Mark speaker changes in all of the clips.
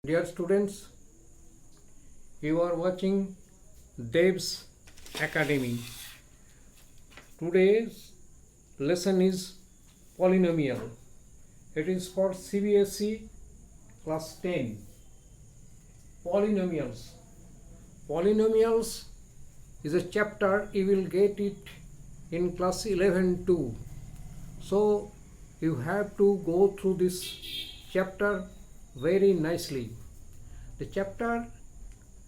Speaker 1: Dear students, you are watching Dev's Academy. Today's lesson is polynomial. It is for CBSE class 10. Polynomials. Polynomials is a chapter you will get it in class 11 too. So you have to go through this chapter very nicely. The chapter,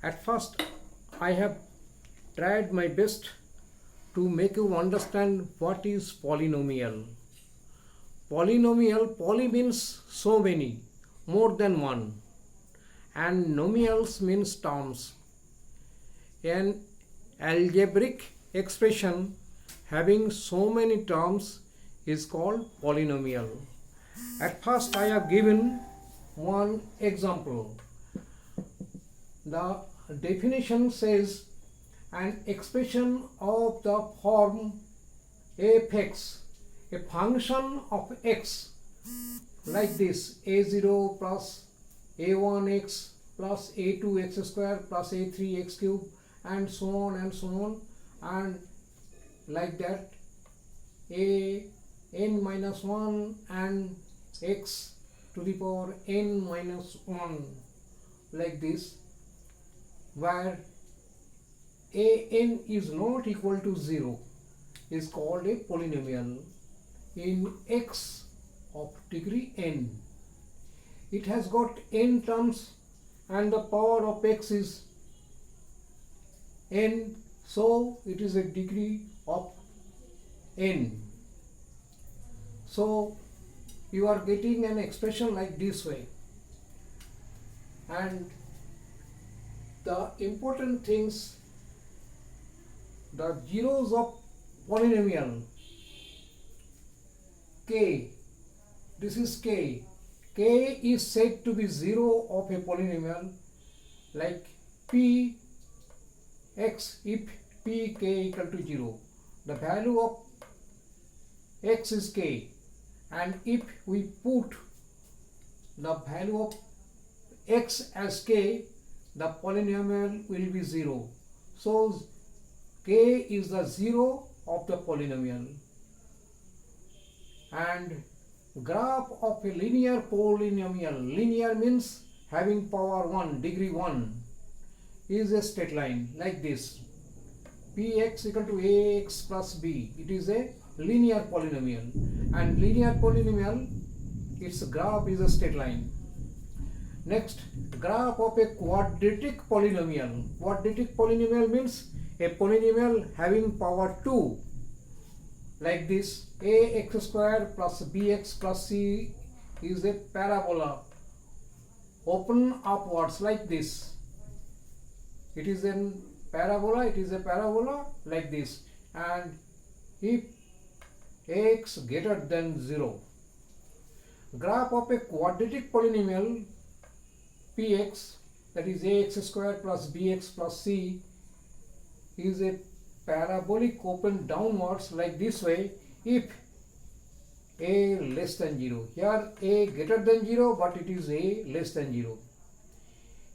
Speaker 1: at first I have tried my best to make you understand what is polynomial. Poly means so many, more than one, and nomials means terms. An algebraic expression having so many terms is called polynomial. At first I have given one example. The definition says an expression of the form f(x), a function of x, like this: a0 plus a1x plus a2x square plus a3x cube, and so on, and like that, a n minus 1 and x to the power n minus 1, like this, where an is not equal to 0 is called a polynomial in x of degree n. It has got n terms and the power of x is n, so it is a degree of n. So you are getting an expression like this way, and the important things, the zeros of polynomial k, this is k is said to be zero of a polynomial like p x. If p k equal to 0, the value of x is k, and if we put the value of x as k, the polynomial will be 0. So k is the 0 of the polynomial. And graph of a linear polynomial, linear means having power 1, degree 1, is a straight line like this: px equal to ax plus b. It is a linear polynomial, and linear polynomial, its graph is a straight line. Next, graph of a quadratic polynomial. Quadratic polynomial means a polynomial having power 2, like this: ax square plus bx plus c is a parabola, open upwards like this. It is a parabola like this, and if x greater than 0. Graph of a quadratic polynomial px, that is ax square plus bx plus c, is a parabolic open downwards like this way if a less than 0. Here a greater than 0, but it is a less than 0.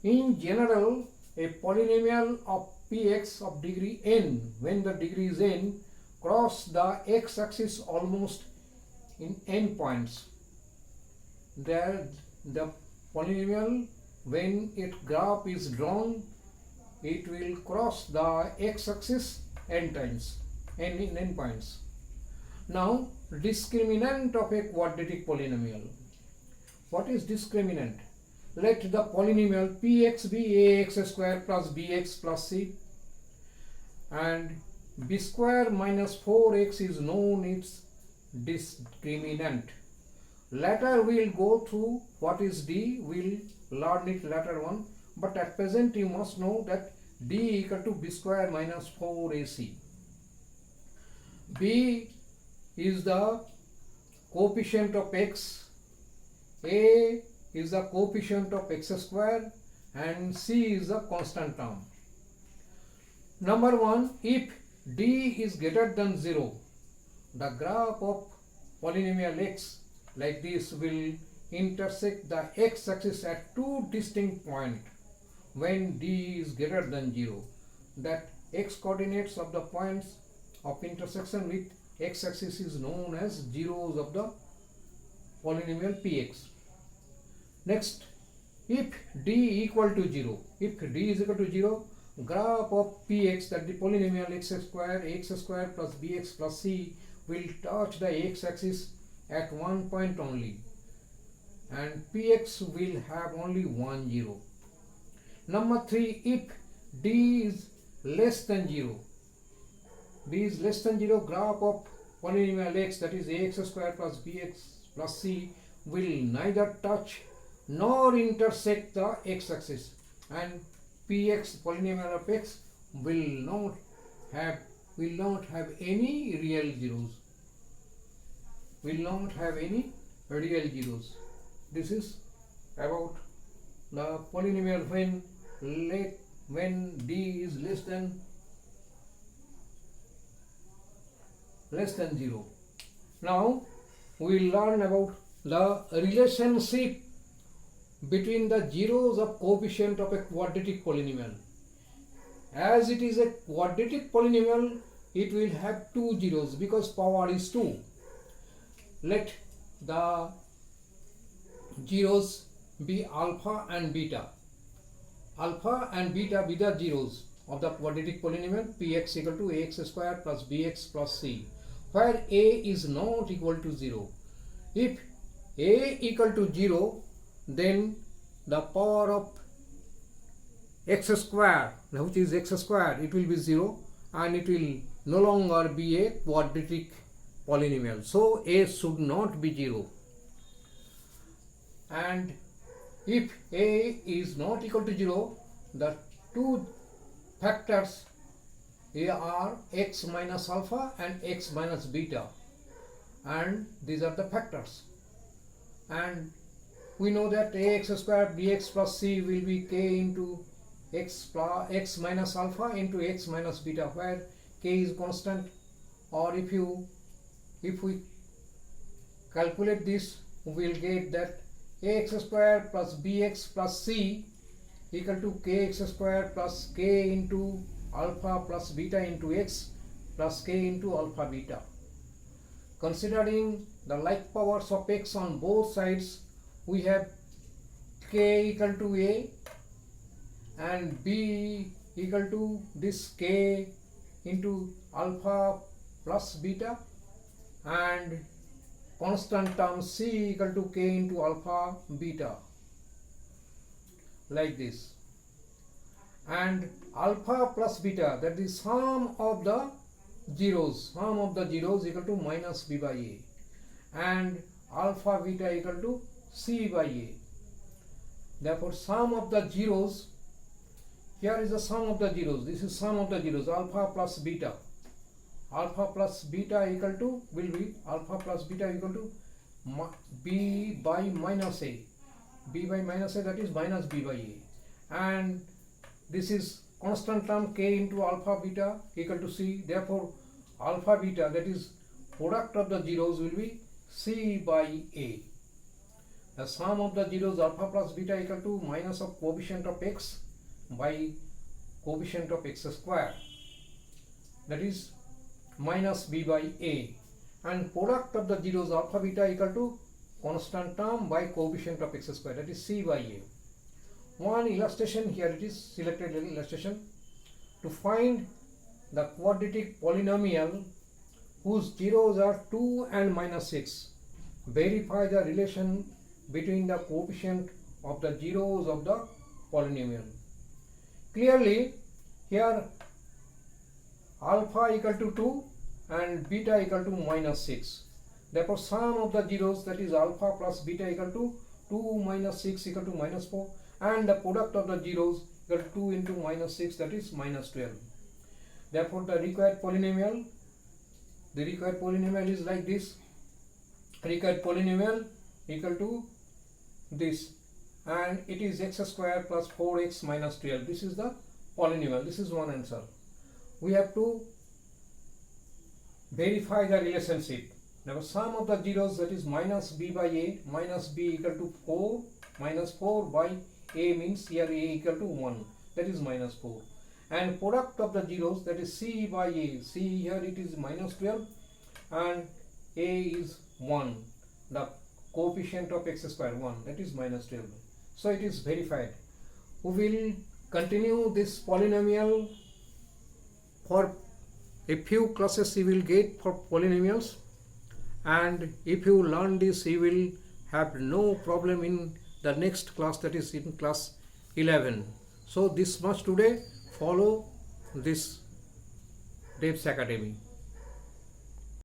Speaker 1: In general, a polynomial of px of degree n, when the degree is n, cross the x-axis almost in n points. There, the polynomial, when its graph is drawn, it will cross the x-axis n times, in n points. Now, discriminant of a quadratic polynomial. What is discriminant? Let the polynomial px be ax square plus bx plus c, and b square minus 4x is known its discriminant. Later we will go through what is d, we will learn it later on, but at present you must know that d equal to b square minus 4ac. b is the coefficient of x, a is the coefficient of x square, and c is the constant term. Number 1, if d is greater than 0, the graph of polynomial x like this will intersect the x-axis at two distinct points when d is greater than 0. That x coordinates of the points of intersection with x-axis is known as zeros of the polynomial px. Next, if d equal to 0, if d is equal to 0, graph of px, that the polynomial x square plus bx plus c, will touch the x-axis at one point only, and px will have only 1 0. Number 3, if d is less than 0, d is less than 0, graph of polynomial x, that is ax square plus bx plus c, will neither touch nor intersect the x-axis, and px, polynomial of x, will not have any real zeros. Will not have any real zeros. This is about the polynomial when d is less than 0. Now we will learn about the relationship between the zeros of coefficient of a quadratic polynomial. As it is a quadratic polynomial, it will have two zeros because power is 2. Let the zeros be alpha and beta. Alpha and beta be the zeros of the quadratic polynomial px equal to ax square plus bx plus c, where a is not equal to 0. If a equal to 0, then the power of x square, which is x square, it will be 0 and it will no longer be a quadratic polynomial. So a should not be 0. And if a is not equal to 0, the two factors are x minus alpha and x minus beta, and these are the factors. And we know that ax square bx plus c will be k into x minus alpha into x minus beta, where k is constant. Or if we calculate this, we will get that ax square plus bx plus c equal to kx square plus k into alpha plus beta into x plus k into alpha beta. Considering the like powers of x on both sides, we have k equal to a and b equal to this k into alpha plus beta, and constant term c equal to k into alpha beta, like this. And alpha plus beta, that is sum of the zeros equal to minus b by a, and alpha beta equal to c by a. Therefore sum of the zeros, here is the sum of the zeros, this is sum of the zeros, alpha plus beta equal to will be alpha plus beta equal to b by minus a, that is minus b by a, and this is constant term k into alpha beta equal to c. Therefore alpha beta, that is product of the zeros, will be c by a. The sum of the zeros alpha plus beta equal to minus of coefficient of x by coefficient of x square, that is minus b by a, and product of the zeros alpha beta equal to constant term by coefficient of x square, that is c by a. One illustration here, it is selected illustration. To find the quadratic polynomial whose zeros are 2 and minus 6, verify the relation between the coefficient of the zeros of the polynomial. Clearly here alpha equal to 2 and beta equal to minus 6. Therefore sum of the zeros, that is alpha plus beta equal to 2 minus 6 equal to minus 4, and the product of the zeros equal to 2 into minus 6, that is minus 12. Therefore the required polynomial is like this. Required polynomial equal to this, and it is x square plus 4x minus 12. This is the polynomial. This is one answer. We have to verify the relationship. Now sum of the zeros, that is minus b by a, minus b equal to 4, minus 4 by a means here a equal to 1, that is minus 4. And product of the zeros, that is c by a, c here it is minus 12 and a is 1, the coefficient of x square 1, that is minus 12. So it is verified. We will continue this polynomial for a few classes you will get for polynomials, and if you learn this you will have no problem in the next class, that is in class 11. So this much today. Follow this Devs Academy.